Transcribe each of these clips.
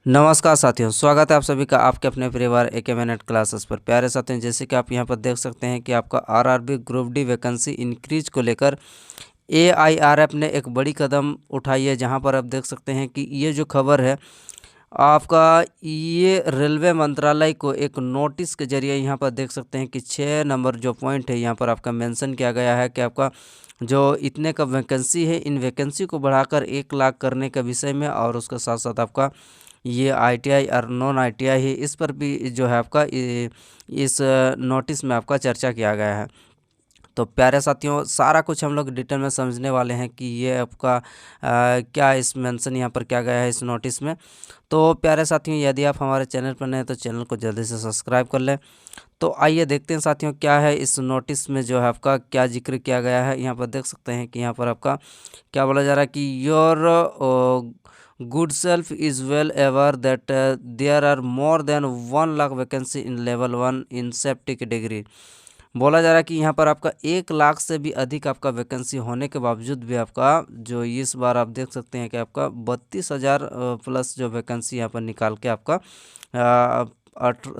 नमस्कार साथियों, स्वागत है आप सभी का आपके अपने परिवार एके मिनट क्लासेस पर। प्यारे साथियों, जैसे कि आप यहां पर देख सकते हैं कि आपका RRB group D vacancy increase को लेकर एआईआरएफ ने एक बड़ी कदम उठाई है। जहां पर आप देख सकते हैं कि ये जो खबर है आपका, ये रेलवे मंत्रालय को एक नोटिस के जरिए यहाँ पर देख सकते हैं कि 6 नंबर जो पॉइंट है यहाँ पर आपका मेंशन किया गया है कि आपका जो इतने का वैकेंसी है, इन वैकेंसी को बढ़ाकर 1 लाख करने के विषय में, और उसके साथ साथ आपका ये आईटीआई और नॉन आईटीआई है, इस पर भी जो है आपका इस नोटिस में आपका चर्चा किया गया है। तो प्यारे साथियों, सारा कुछ हम लोग डिटेल में समझने वाले हैं कि ये आपका क्या इस मेंशन यहाँ पर क्या गया है इस नोटिस में। तो प्यारे साथियों, यदि आप हमारे चैनल पर नए हैं तो चैनल को जल्दी से सब्सक्राइब कर लें। तो आइए देखते हैं साथियों क्या है इस नोटिस में, जो है आपका क्या जिक्र किया गया है। यहाँ पर देख सकते हैं कि यहाँ पर आपका क्या बोला जा रहा है कि your good self is well ever that there are more than 1 lakh vacancy in level 1 in safety category. बोला जा रहा है कि यहाँ पर आपका 1 लाख से भी अधिक आपका वैकेंसी होने के बावजूद भी आपका जो इस बार आप देख सकते हैं कि आपका 32,000 प्लस जो वैकेंसी यहाँ पर निकाल के आपका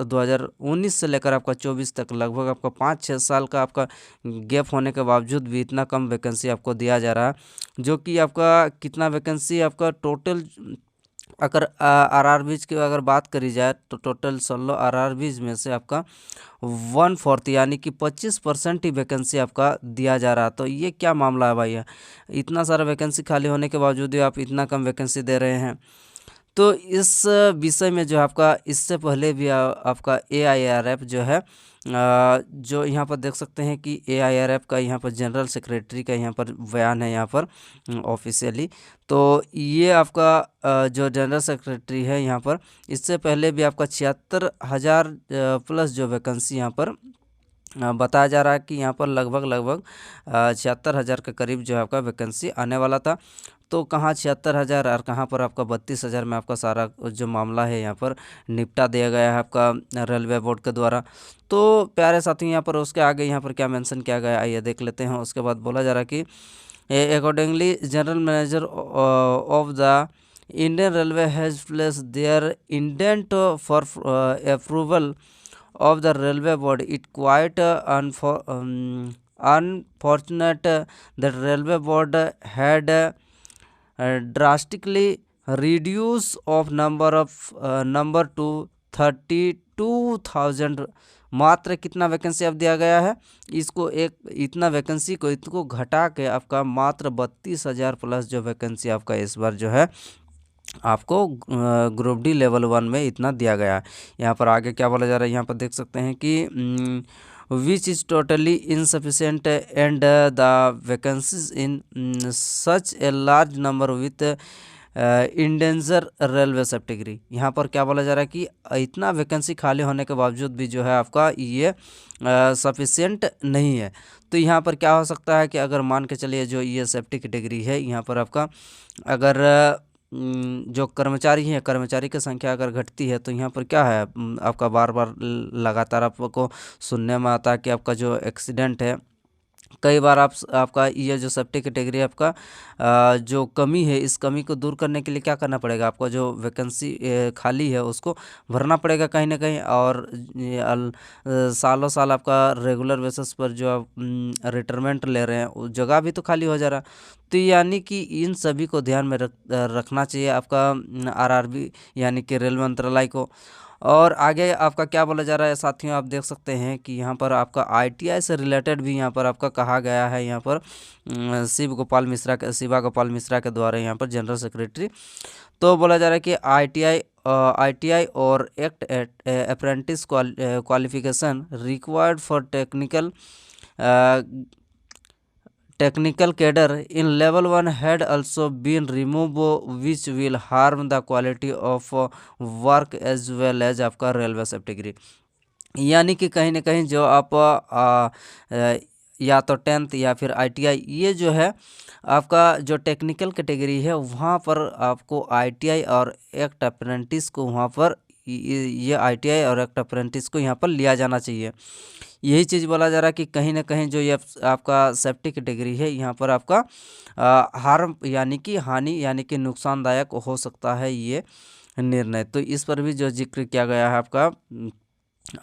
2019 से लेकर आपका 24 तक लगभग आपका 5-6 साल का आपका गैप होने के बावजूद भी इतना कम वैकेंसी आपको दिया जा रहा है। जो कि आपका कितना वैकेंसी आपका टोटल, अगर आरआरबीज की अगर बात करी जाए तो टोटल 16 आरआरबीज में से आपका 1/4 यानी कि 25% ही वैकेंसी आपका दिया जा रहा है। तो ये क्या मामला है भैया, इतना सारा वैकेंसी खाली होने के बावजूद भी आप इतना कम वैकेंसी दे रहे हैं। तो इस विषय में जो आपका इससे पहले भी आपका एआईआरएफ जो है, जो यहाँ पर देख सकते हैं कि एआईआरएफ का यहाँ पर जनरल सेक्रेटरी का यहाँ पर बयान है यहाँ पर ऑफिशियली। तो ये आपका जो जनरल सेक्रेटरी है यहाँ पर, इससे पहले भी आपका 76,000 प्लस जो वैकेंसी यहाँ पर बताया जा रहा है कि यहाँ पर लगभग 76,000 के करीब जो है आपका वैकेंसी आने वाला था। तो कहाँ 76,000 और कहाँ पर आपका 32,000 में आपका सारा जो मामला है यहाँ पर निपटा दिया गया है आपका रेलवे बोर्ड के द्वारा। तो प्यारे साथी, यहाँ पर उसके आगे यहाँ पर क्या मेंशन किया गया है आइए देख लेते हैं। उसके बाद बोला जा रहा है कि accordingly general manager of the Indian railway has place their indent for approval of the railway board. It quite unfortunate that railway board had drastically reduced of number to 32,000। मात्र कितना वैकेंसी अब दिया गया है इसको, एक इतना वैकेंसी को इसको घटा के आपका मात्र 32,000 प्लस जो वैकेंसी आपका इस बार जो है आपको ग्रुप डी लेवल 1 में इतना दिया गया है। यहाँ पर आगे क्या बोला जा रहा है, यहाँ पर देख सकते हैं कि which is totally insufficient and the vacancies in such a large number with endanger railway category. यहाँ पर क्या बोला जा रहा है कि इतना वैकेंसी खाली होने के बावजूद भी जो है आपका ये सफिशिएंट नहीं है। तो यहाँ पर क्या हो सकता है कि अगर मान के चलिए जो ये सेफ्टी कैटेगरी है, यहाँ पर आपका अगर जो कर्मचारी हैं, कर्मचारी की संख्या अगर घटती है तो यहाँ पर क्या है आपका बार बार लगातार आपको सुनने में आता है कि आपका जो एक्सीडेंट है, कई बार आपका ये जो सेफ्टी कैटेगरी आपका जो कमी है, इस कमी को दूर करने के लिए क्या करना पड़ेगा, आपको जो वैकेंसी खाली है उसको भरना पड़ेगा कहीं ना कहीं। और सालों साल आपका रेगुलर बेसिस पर जो आप रिटायरमेंट ले रहे हैं उस जगह भी तो खाली हो जा रहा है। तो यानी कि इन सभी को ध्यान में रखना चाहिए आपका आरआरबी यानी कि रेल मंत्रालय को। और आगे आपका क्या बोला जा रहा है साथियों, आप देख सकते हैं कि यहाँ पर आपका आईटीआई से रिलेटेड भी यहाँ पर आपका कहा गया है। यहाँ पर शिवा गोपाल मिश्रा के द्वारा यहाँ पर जनरल सेक्रेटरी। तो बोला जा रहा है कि आईटीआई और act apprentice qualification required for technical cadre in level 1 had also been removed, which will harm the quality of work as well as आपका रेलवे कैटेगरी। यानी कि कहीं ना कहीं जो आप या तो 10th या फिर आईटीआई, ये जो है आपका जो टेक्निकल कैटेगरी है वहाँ पर आपको आईटीआई और एक्ट अप्रेंटिस को वहाँ पर ये आईटीआई और एक्ट अप्रेंटिस को यहाँ पर लिया जाना चाहिए। यही चीज़ बोला जा रहा है कि कहीं ना कहीं जो ये आपका सेफ्टी कैटेगरी है यहाँ पर आपका हार्म यानी कि हानि यानी कि नुकसानदायक हो सकता है ये निर्णय। तो इस पर भी जो जिक्र किया गया है आपका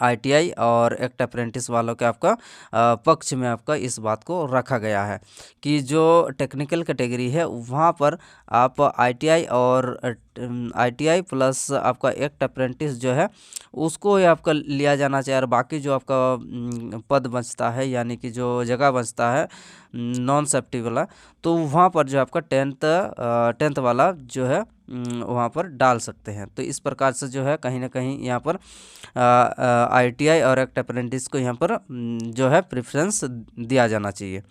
आईटीआई और एक्ट अप्रेंटिस वालों के आपका पक्ष में आपका इस बात को रखा गया है कि जो टेक्निकल कैटेगरी है वहाँ पर आप आईटीआई और आईटीआई प्लस आपका एक्ट अप्रेंटिस जो है उसको ही आपका लिया जाना चाहिए, और बाकी जो आपका पद बचता है यानी कि जो जगह बचता है नॉन सेफ्टी वाला, तो वहाँ पर जो आपका टेंथ वाला जो है वहाँ पर डाल सकते हैं। तो इस प्रकार से जो है कहीं ना कहीं यहाँ पर आईटीआई और एक्ट अप्रेंटिस को यहाँ पर जो है प्रेफरेंस दिया जाना चाहिए।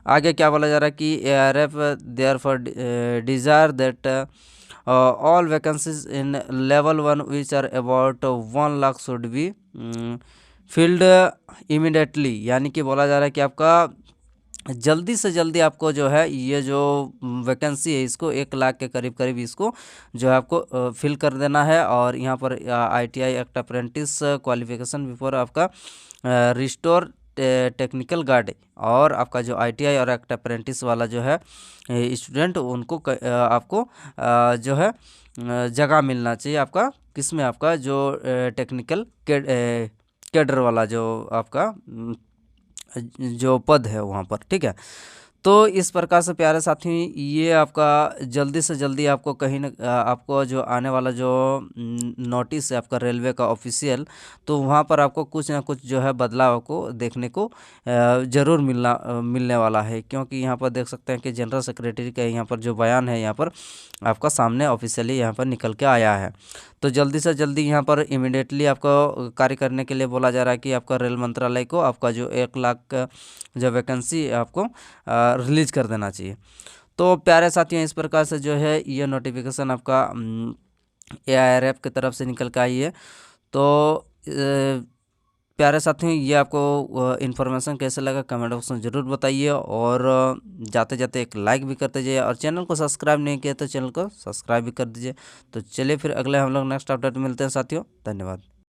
आगे क्या बोला जा रहा है कि ARF there for desire that all vacancies in level 1 which are about 1 lakh should be filled immediately, यानी कि बोला जा रहा है कि आपका जल्दी से जल्दी आपको जो है ये जो वैकेंसी है इसको 1 लाख के करीब करीब इसको जो है आपको फिल कर देना है। और यहाँ पर ITI act apprentice qualification before आपका रिस्टोर टेक्निकल गार्ड, और आपका जो आईटीआई और एक्ट अप्रेंटिस वाला जो है स्टूडेंट उनको आपको जो है जगह मिलना चाहिए आपका किसमें, आपका जो टेक्निकल कैडर वाला जो आपका जो पद है वहाँ पर, ठीक है। तो इस प्रकार से प्यारे साथी ये आपका जल्दी से जल्दी आपको कहीं न आपको जो आने वाला जो नोटिस है आपका रेलवे का ऑफिशियल, तो वहाँ पर आपको कुछ ना कुछ जो है बदलाव को देखने को ज़रूर मिलने वाला है, क्योंकि यहाँ पर देख सकते हैं कि जनरल सेक्रेटरी का यहाँ पर जो बयान है यहाँ पर आपका सामने ऑफिशियली यहाँ पर निकल के आया है। तो जल्दी से जल्दी यहाँ पर इमिडिएटली आपको कार्य करने के लिए बोला जा रहा है कि आपका रेल मंत्रालय को आपका जो 1 लाख जो वैकेंसी आपको रिलीज कर देना चाहिए। तो प्यारे साथियों इस प्रकार से जो है ये नोटिफिकेशन आपका AIRF की तरफ से निकल के आई है। तो प्यारे साथियों ये आपको इन्फॉर्मेशन कैसे लगा कमेंट बॉक्स में ज़रूर बताइए, और जाते जाते एक लाइक भी करते जाइए, और चैनल को सब्सक्राइब नहीं किया तो चैनल को सब्सक्राइब भी कर दीजिए। तो चलिए फिर अगले हम लोग नेक्स्ट अपडेट मिलते हैं साथियों, धन्यवाद।